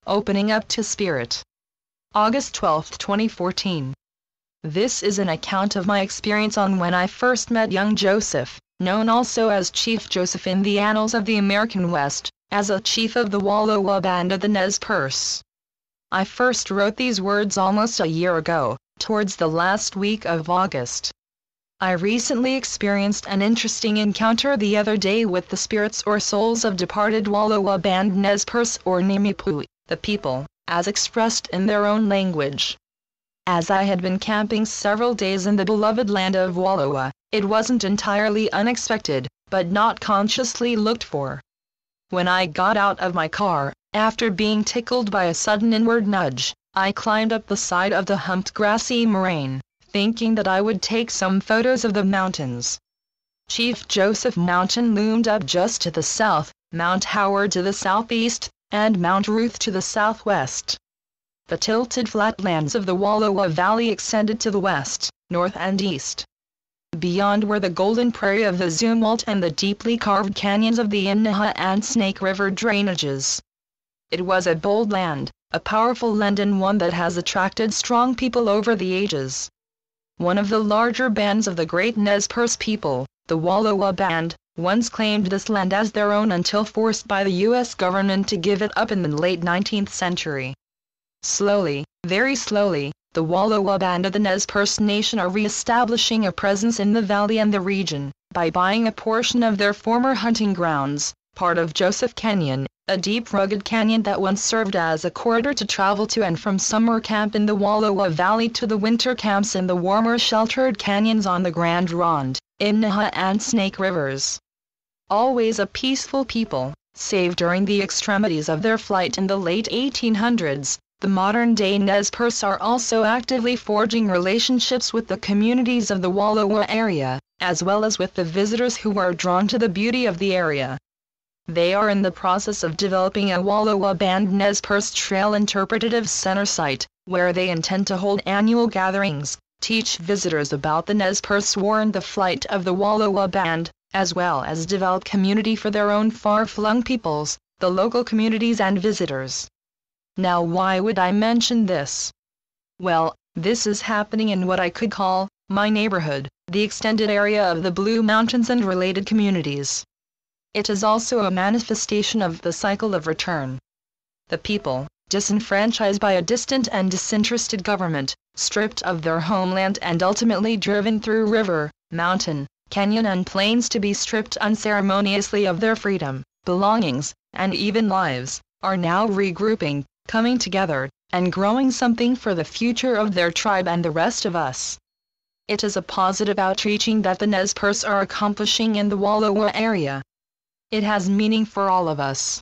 Opening up to Spirit. August 12, 2014. This is an account of my experience on when I first met young Joseph, known also as Chief Joseph in the annals of the American West, as a chief of the Wallowa band of the Nez Perce. I first wrote these words almost a year ago, towards the last week of August. I recently experienced an interesting encounter the other day with the spirits or souls of departed Wallowa band Nez Perce or Nimipu, the people, as expressed in their own language. As I had been camping several days in the beloved land of Wallowa, it wasn't entirely unexpected, but not consciously looked for. When I got out of my car, after being tickled by a sudden inward nudge, I climbed up the side of the humped grassy moraine, thinking that I would take some photos of the mountains. Chief Joseph Mountain loomed up just to the south, Mount Howard to the southeast, and Mount Ruth to the southwest. The tilted flatlands of the Wallowa Valley extended to the west, north and east. Beyond were the golden prairie of the Zumwalt and the deeply carved canyons of the Innaha and Snake River drainages. It was a bold land, a powerful land, and one that has attracted strong people over the ages. One of the larger bands of the great Nez Perce people, the Wallowa Band, once claimed this land as their own until forced by the U.S. government to give it up in the late 19th century. Slowly, very slowly, the Wallowa Band of the Nez Perce Nation are re-establishing a presence in the valley and the region, by buying a portion of their former hunting grounds, part of Joseph Canyon, a deep rugged canyon that once served as a corridor to travel to and from summer camp in the Wallowa Valley to the winter camps in the warmer sheltered canyons on the Grand Ronde, Innaha and Snake Rivers. Always a peaceful people, save during the extremities of their flight in the late 1800s, the modern-day Nez Perce are also actively forging relationships with the communities of the Wallowa area, as well as with the visitors who are drawn to the beauty of the area. They are in the process of developing a Wallowa Band Nez Perce Trail Interpretative Center site, where they intend to hold annual gatherings, teach visitors about the Nez Perce War and the flight of the Wallowa Band, as well as develop community for their own far-flung peoples, the local communities and visitors. Now, why would I mention this? Well, this is happening in what I could call my neighborhood, the extended area of the Blue Mountains and related communities. It is also a manifestation of the cycle of return. The people, disenfranchised by a distant and disinterested government, stripped of their homeland and ultimately driven through river, mountain, canyon and plains to be stripped unceremoniously of their freedom, belongings, and even lives, are now regrouping, coming together, and growing something for the future of their tribe and the rest of us. It is a positive outreaching that the Nez Perce are accomplishing in the Wallowa area. It has meaning for all of us.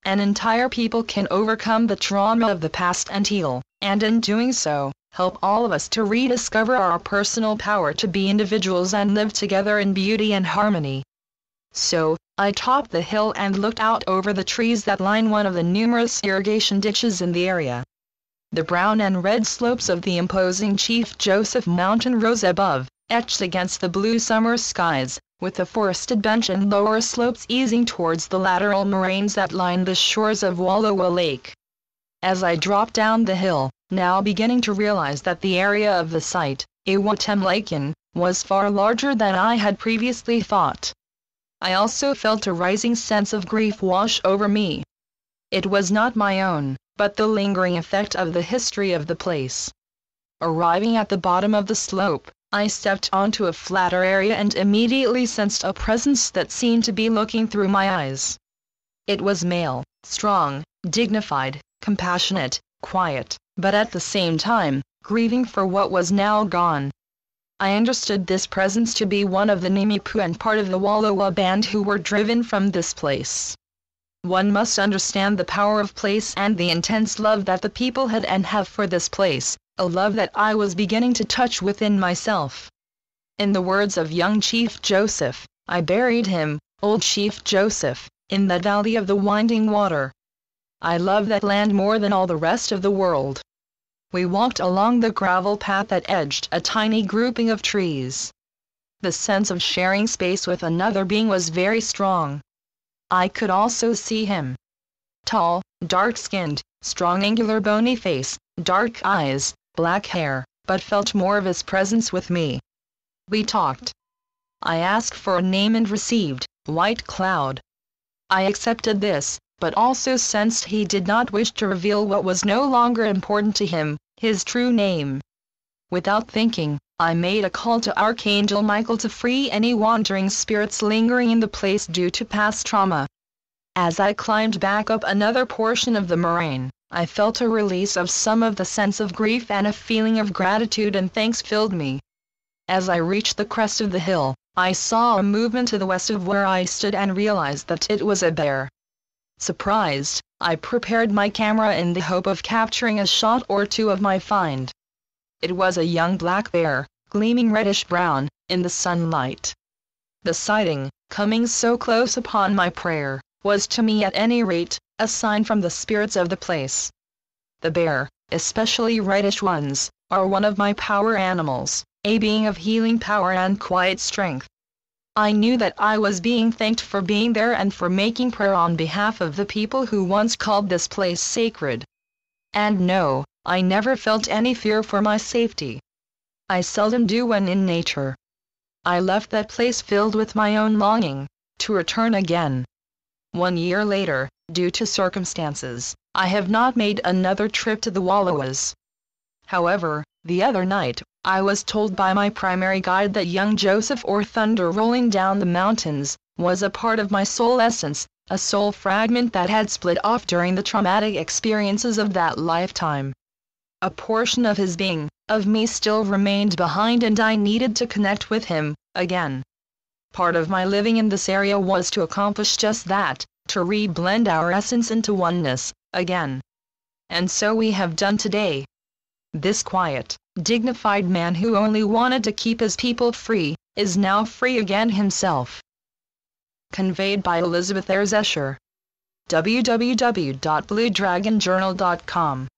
An entire people can overcome the trauma of the past and heal, and in doing so, help all of us to rediscover our personal power to be individuals and live together in beauty and harmony. So, I topped the hill and looked out over the trees that line one of the numerous irrigation ditches in the area. The brown and red slopes of the imposing Chief Joseph Mountain rose above, etched against the blue summer skies, with the forested bench and lower slopes easing towards the lateral moraines that line the shores of Wallowa Lake. As I dropped down the hill, now beginning to realize that the area of the site, Iwatemlaken, was far larger than I had previously thought. I also felt a rising sense of grief wash over me. It was not my own, but the lingering effect of the history of the place. Arriving at the bottom of the slope, I stepped onto a flatter area and immediately sensed a presence that seemed to be looking through my eyes. It was male, strong, dignified, compassionate, quiet, but at the same time, grieving for what was now gone. I understood this presence to be one of the Nimipu and part of the Wallowa Band who were driven from this place. One must understand the power of place and the intense love that the people had and have for this place, a love that I was beginning to touch within myself. In the words of young Chief Joseph, I buried him, old Chief Joseph, in the valley of the winding water. I love that land more than all the rest of the world. We walked along the gravel path that edged a tiny grouping of trees. The sense of sharing space with another being was very strong. I could also see him. Tall, dark-skinned, Strong, angular, bony face, dark eyes, black hair, but felt more of his presence with me. We talked. I asked for a name and received, White Cloud. I accepted this, but also sensed he did not wish to reveal what was no longer important to him, his true name. Without thinking, I made a call to Archangel Michael to free any wandering spirits lingering in the place due to past trauma. As I climbed back up another portion of the moraine, I felt a release of some of the sense of grief, and a feeling of gratitude and thanks filled me. As I reached the crest of the hill, I saw a movement to the west of where I stood and realized that it was a bear. Surprised, I prepared my camera in the hope of capturing a shot or two of my find. It was a young black bear, gleaming reddish-brown, in the sunlight. The sighting, coming so close upon my prayer, was to me at any rate, a sign from the spirits of the place. The bear, especially reddish ones, are one of my power animals, a being of healing power and quiet strength. I knew that I was being thanked for being there and for making prayer on behalf of the people who once called this place sacred. And no, I never felt any fear for my safety. I seldom do when in nature. I left that place filled with my own longing to return again. 1 year later, due to circumstances, I have not made another trip to the Wallowas. However, the other night, I was told by my primary guide that young Joseph, or thunder rolling down the mountains, was a part of my soul essence, a soul fragment that had split off during the traumatic experiences of that lifetime. A portion of his being, of me, still remained behind, and I needed to connect with him, again. Part of my living in this area was to accomplish just that, to re-blend our essence into oneness, again. And so we have done today. This quiet, dignified man who only wanted to keep his people free, is now free again himself. Conveyed by Elizabeth Escher. www.bluedragonjournal.com